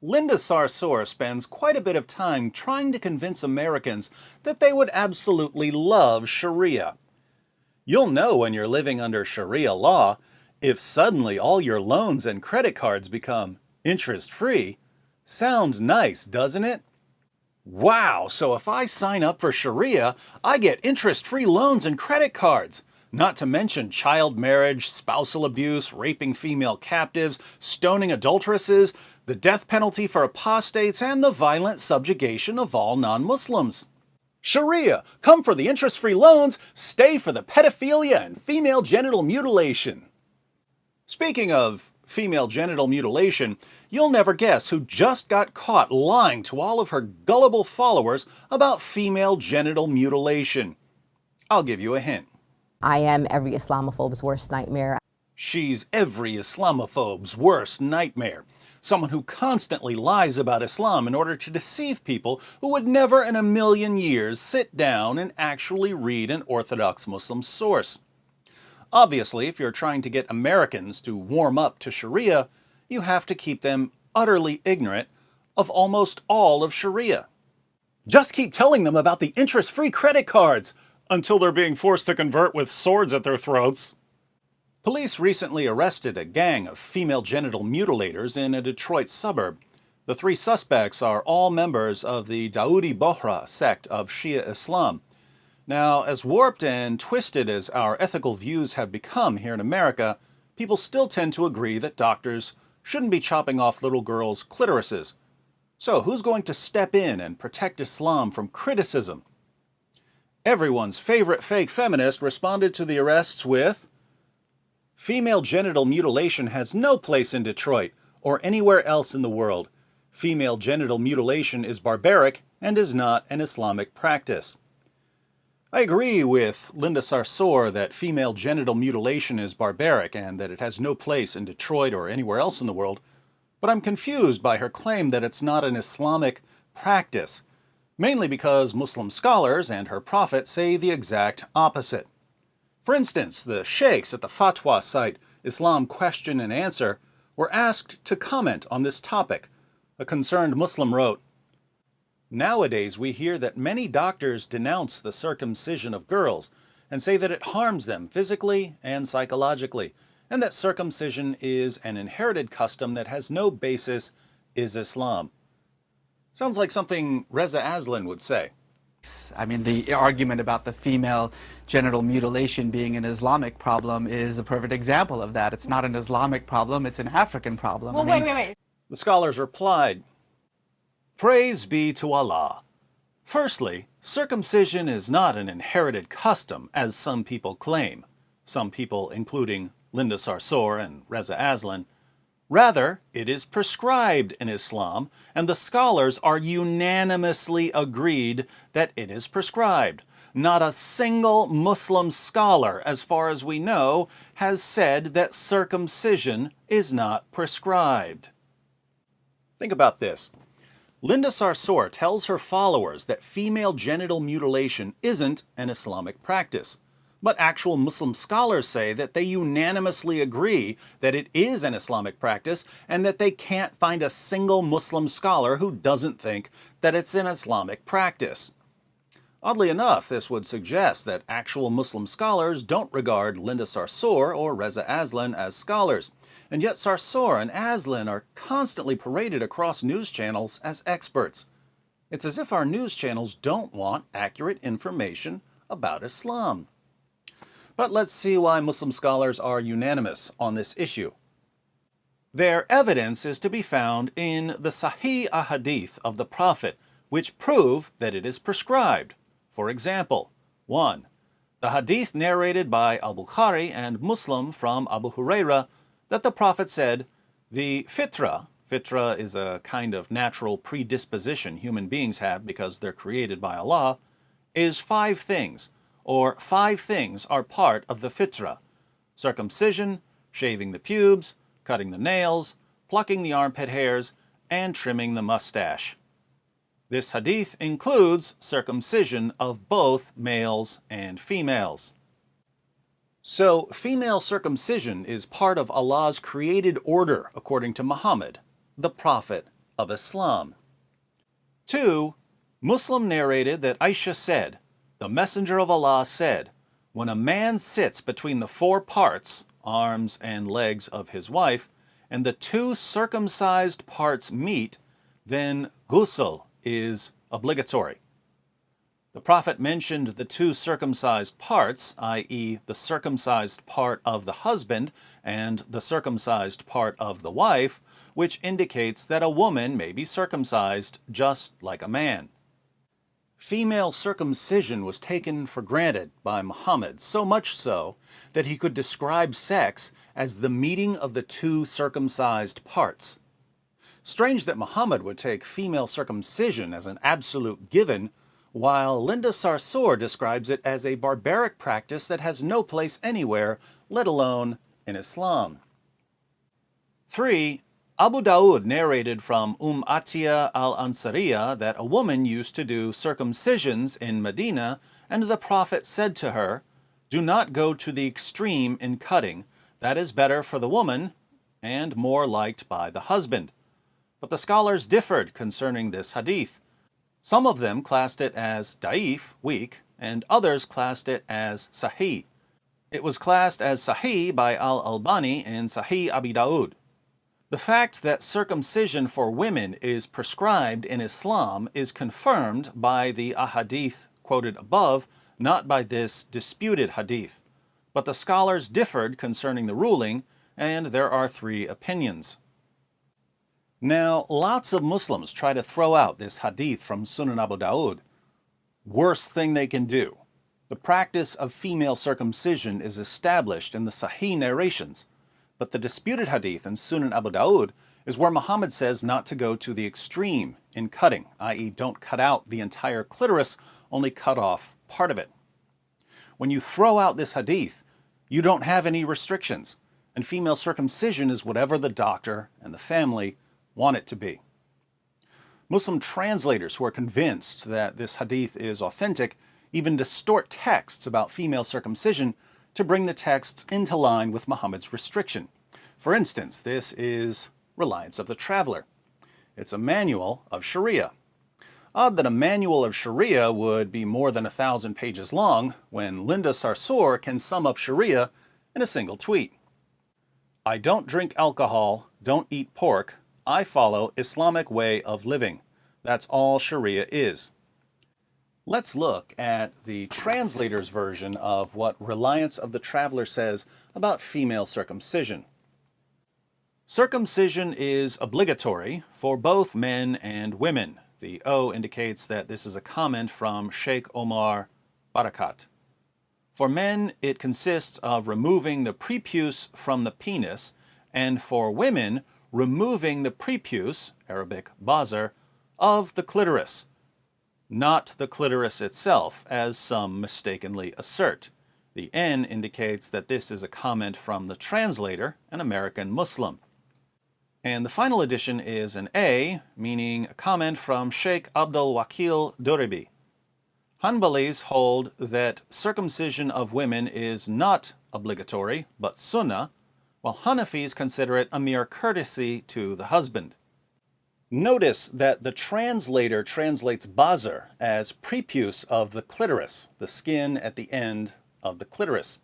Linda Sarsour spends quite a bit of time trying to convince Americans that they would absolutely love Sharia. You'll know when you're living under Sharia law if suddenly all your loans and credit cards become interest-free. Sounds nice, doesn't it? Wow, so if I sign up for Sharia, I get interest-free loans and credit cards. Not to mention child marriage, spousal abuse, raping female captives, stoning adulteresses, the death penalty for apostates, and the violent subjugation of all non-Muslims. Sharia, come for the interest-free loans, stay for the pedophilia and female genital mutilation. Speaking of female genital mutilation, you'll never guess who just got caught lying to all of her gullible followers about female genital mutilation. I'll give you a hint. I am every Islamophobe's worst nightmare. She's every Islamophobe's worst nightmare. Someone who constantly lies about Islam in order to deceive people who would never in a million years sit down and actually read an Orthodox Muslim source. Obviously, if you're trying to get Americans to warm up to Sharia, you have to keep them utterly ignorant of almost all of Sharia. Just keep telling them about the interest-free credit cards until they're being forced to convert with swords at their throats. Police recently arrested a gang of female genital mutilators in a Detroit suburb. The 3 suspects are all members of the Dawoodi Bohra sect of Shia Islam. Now, as warped and twisted as our ethical views have become here in America, people still tend to agree that doctors shouldn't be chopping off little girls' clitorises. So who's going to step in and protect Islam from criticism? Everyone's favorite fake feminist responded to the arrests with, "Female genital mutilation has no place in Detroit or anywhere else in the world. Female genital mutilation is barbaric and is not an Islamic practice." I agree with Linda Sarsour that female genital mutilation is barbaric and that it has no place in Detroit or anywhere else in the world, but I'm confused by her claim that it's not an Islamic practice, mainly because Muslim scholars and her prophet say the exact opposite. For instance, the sheikhs at the fatwa site Islam Question and Answer were asked to comment on this topic. A concerned Muslim wrote, "Nowadays we hear that many doctors denounce the circumcision of girls and say that it harms them physically and psychologically, and that circumcision is an inherited custom that has no basis in Islam." Sounds like something Reza Aslan would say. I mean, the argument about the female genital mutilation being an Islamic problem is a perfect example of that. It's not an Islamic problem, it's an African problem. Well, wait. The scholars replied, "Praise be to Allah. Firstly, circumcision is not an inherited custom, as some people claim. Some people, including Linda Sarsour and Reza Aslan. Rather, it is prescribed in Islam, and the scholars are unanimously agreed that it is prescribed. Not a single Muslim scholar, as far as we know, has said that circumcision is not prescribed." Think about this. Linda Sarsour tells her followers that female genital mutilation isn't an Islamic practice. But actual Muslim scholars say that they unanimously agree that it is an Islamic practice and that they can't find a single Muslim scholar who doesn't think that it's an Islamic practice. Oddly enough, this would suggest that actual Muslim scholars don't regard Linda Sarsour or Reza Aslan as scholars, and yet Sarsour and Aslan are constantly paraded across news channels as experts. It's as if our news channels don't want accurate information about Islam. But let's see why Muslim scholars are unanimous on this issue. Their evidence is to be found in the Sahih Ahadith of the Prophet, which prove that it is prescribed. For example, 1. The hadith narrated by Al-Bukhari and Muslim from Abu Huraira that the Prophet said, "The fitra is a kind of natural predisposition human beings have because they're created by Allah, is 5 things, or 5 things are part of the fitra: circumcision, shaving the pubes, cutting the nails, plucking the armpit hairs, and trimming the mustache." This hadith includes circumcision of both males and females. So, female circumcision is part of Allah's created order according to Muhammad, the Prophet, of Islam. 2. Muslim narrated that Aisha said, "The Messenger of Allah said, when a man sits between the four parts, arms and legs of his wife, and the two circumcised parts meet, then ghusl is obligatory." The Prophet mentioned the two circumcised parts, i.e. the circumcised part of the husband and the circumcised part of the wife, which indicates that a woman may be circumcised just like a man. Female circumcision was taken for granted by Muhammad, so much so that he could describe sex as the meeting of the two circumcised parts. Strange that Muhammad would take female circumcision as an absolute given, while Linda Sarsour describes it as a barbaric practice that has no place anywhere, let alone in Islam. 3. Abu Dawood narrated from Atiyah al-Ansariya that a woman used to do circumcisions in Medina, and the Prophet said to her, "Do not go to the extreme in cutting. That is better for the woman and more liked by the husband." But the scholars differed concerning this hadith. Some of them classed it as da'if, weak, and others classed it as sahih. It was classed as sahih by al-Albani in Sahih Abi Dawood. The fact that circumcision for women is prescribed in Islam is confirmed by the ahadith quoted above, not by this disputed hadith. But the scholars differed concerning the ruling, and there are 3 opinions. Now, lots of Muslims try to throw out this hadith from Sunan Abu Dawood. Worst thing they can do. The practice of female circumcision is established in the Sahih narrations, but the disputed hadith in Sunan Abu Dawood is where Muhammad says not to go to the extreme in cutting, i.e. don't cut out the entire clitoris, only cut off part of it. When you throw out this hadith, you don't have any restrictions, and female circumcision is whatever the doctor and the family want it to be. Muslim translators who are convinced that this hadith is authentic even distort texts about female circumcision to bring the texts into line with Muhammad's restriction. For instance, this is Reliance of the Traveler. It's a manual of Sharia. Odd that a manual of Sharia would be more than 1,000 pages long when Linda Sarsour can sum up Sharia in a single tweet. "I don't drink alcohol, don't eat pork. I follow Islamic way of living. That's all Sharia is." Let's look at the translator's version of what Reliance of the Traveler says about female circumcision. Circumcision is obligatory for both men and women. The O indicates that this is a comment from Sheikh Omar Barakat. For men, it consists of removing the prepuce from the penis, and for women, removing the prepuce, Arabic bazar, of the clitoris. Not the clitoris itself, as some mistakenly assert. The N indicates that this is a comment from the translator, an American Muslim. And the final addition is an A, meaning a comment from Sheikh Abdul Wakil Duribi. Hanbalis hold that circumcision of women is not obligatory, but sunnah, while Hanafis consider it a mere courtesy to the husband. Notice that the translator translates bazar as prepuce of the clitoris, the skin at the end of the clitoris.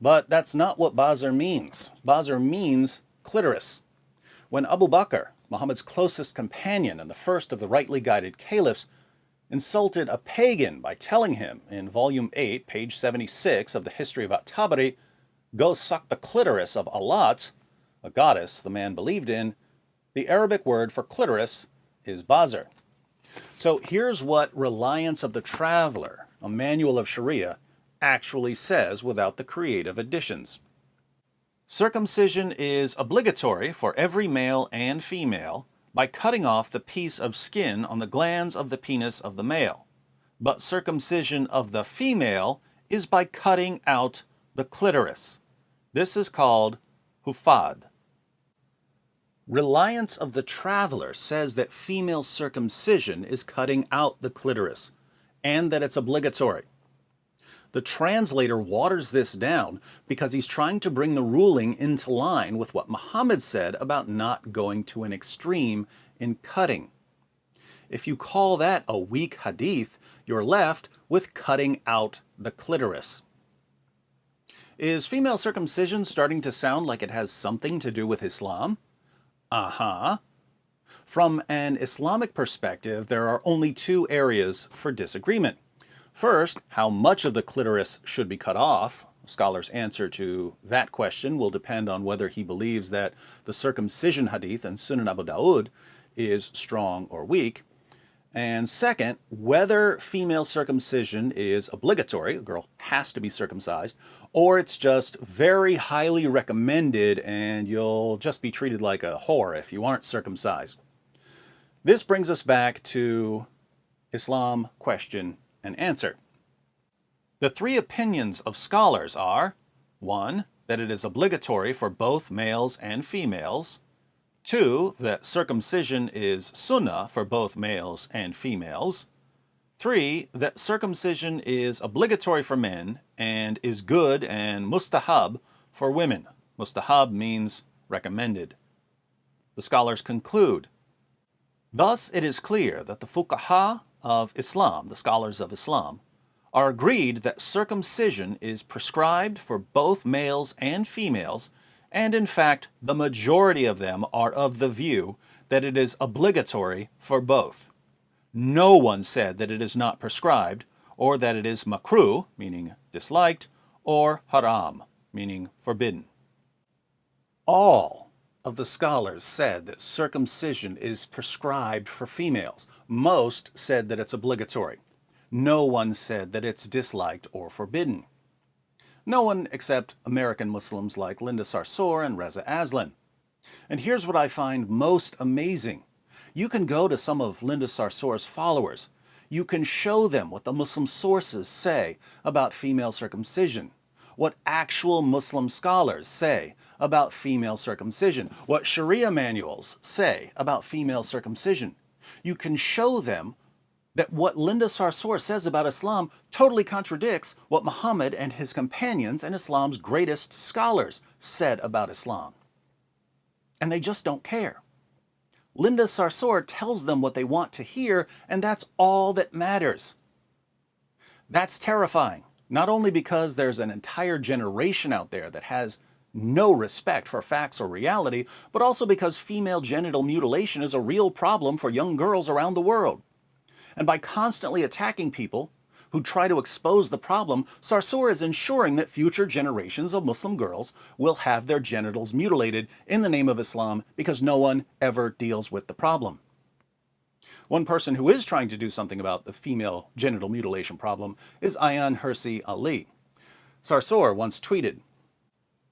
But that's not what bazar means. Bazar means clitoris. When Abu Bakr, Muhammad's closest companion and the first of the rightly guided caliphs, insulted a pagan by telling him in volume 8, page 76 of the History of At-Tabari, "Go suck the clitoris of Alat," a goddess the man believed in, the Arabic word for clitoris is bazar. So here's what Reliance of the Traveler, a manual of Sharia, actually says without the creative additions. Circumcision is obligatory for every male and female by cutting off the piece of skin on the glands of the penis of the male. But circumcision of the female is by cutting out the clitoris. This is called hufad. Reliance of the Traveler says that female circumcision is cutting out the clitoris, and that it's obligatory. The translator waters this down because he's trying to bring the ruling into line with what Muhammad said about not going to an extreme in cutting. If you call that a weak hadith, you're left with cutting out the clitoris. Is female circumcision starting to sound like it has something to do with Islam? Uh-huh. From an Islamic perspective, there are only two areas for disagreement. First, how much of the clitoris should be cut off. A scholar's answer to that question will depend on whether he believes that the circumcision hadith in Sunan Abu Dawud is strong or weak. And second, whether female circumcision is obligatory, a girl has to be circumcised, or it's just very highly recommended and you'll just be treated like a whore if you aren't circumcised. This brings us back to Islam question and answer. The three opinions of scholars are: 1, that it is obligatory for both males and females; 2, that circumcision is sunnah for both males and females; 3, that circumcision is obligatory for men and is good and mustahab for women. Mustahab means recommended. The scholars conclude, thus it is clear that the fuqaha of Islam, the scholars of Islam, are agreed that circumcision is prescribed for both males and females, and in fact, the majority of them are of the view that it is obligatory for both. No one said that it is not prescribed, or that it is makruh, meaning disliked, or haram, meaning forbidden. All of the scholars said that circumcision is prescribed for females. Most said that it's obligatory. No one said that it's disliked or forbidden. No one except American Muslims like Linda Sarsour and Reza Aslan. And here's what I find most amazing. You can go to some of Linda Sarsour's followers. You can show them what the Muslim sources say about female circumcision, what actual Muslim scholars say about female circumcision, what Sharia manuals say about female circumcision. You can show them that what Linda Sarsour says about Islam totally contradicts what Muhammad and his companions and Islam's greatest scholars said about Islam. And they just don't care. Linda Sarsour tells them what they want to hear, and that's all that matters. That's terrifying, not only because there's an entire generation out there that has no respect for facts or reality, but also because female genital mutilation is a real problem for young girls around the world. And by constantly attacking people who try to expose the problem, Sarsour is ensuring that future generations of Muslim girls will have their genitals mutilated in the name of Islam because no one ever deals with the problem. One person who is trying to do something about the female genital mutilation problem is Ayaan Hirsi Ali. Sarsour once tweeted,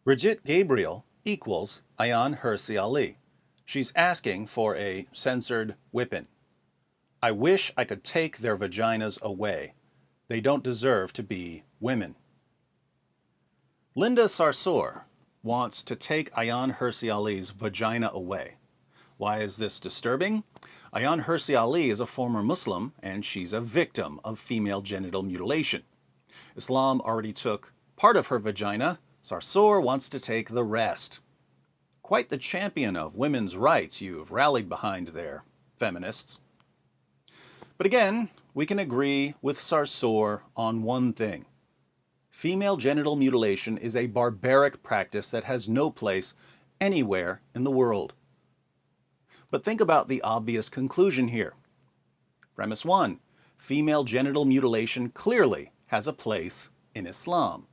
Brigitte Gabriel equals Ayaan Hirsi Ali. She's asking for a censored whipping. I wish I could take their vaginas away. They don't deserve to be women. Linda Sarsour wants to take Ayaan Hirsi Ali's vagina away. Why is this disturbing? Ayaan Hirsi Ali is a former Muslim, and she's a victim of female genital mutilation. Islam already took part of her vagina. Sarsour wants to take the rest. Quite the champion of women's rights you've rallied behind there, feminists. But again, we can agree with Sarsour on one thing. Female genital mutilation is a barbaric practice that has no place anywhere in the world. But think about the obvious conclusion here. Premise 1, female genital mutilation clearly has a place in Islam.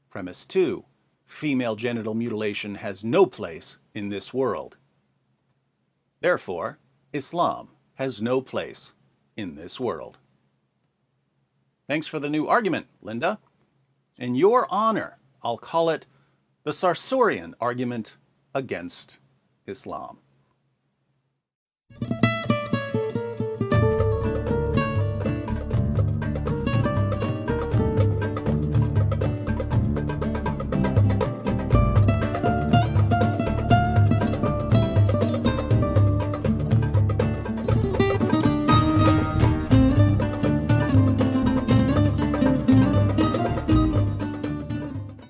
Premise 2, female genital mutilation has no place in this world. Therefore, Islam has no place in this world. Thanks for the new argument, Linda. In your honor, I'll call it the Sarsourian argument against Islam.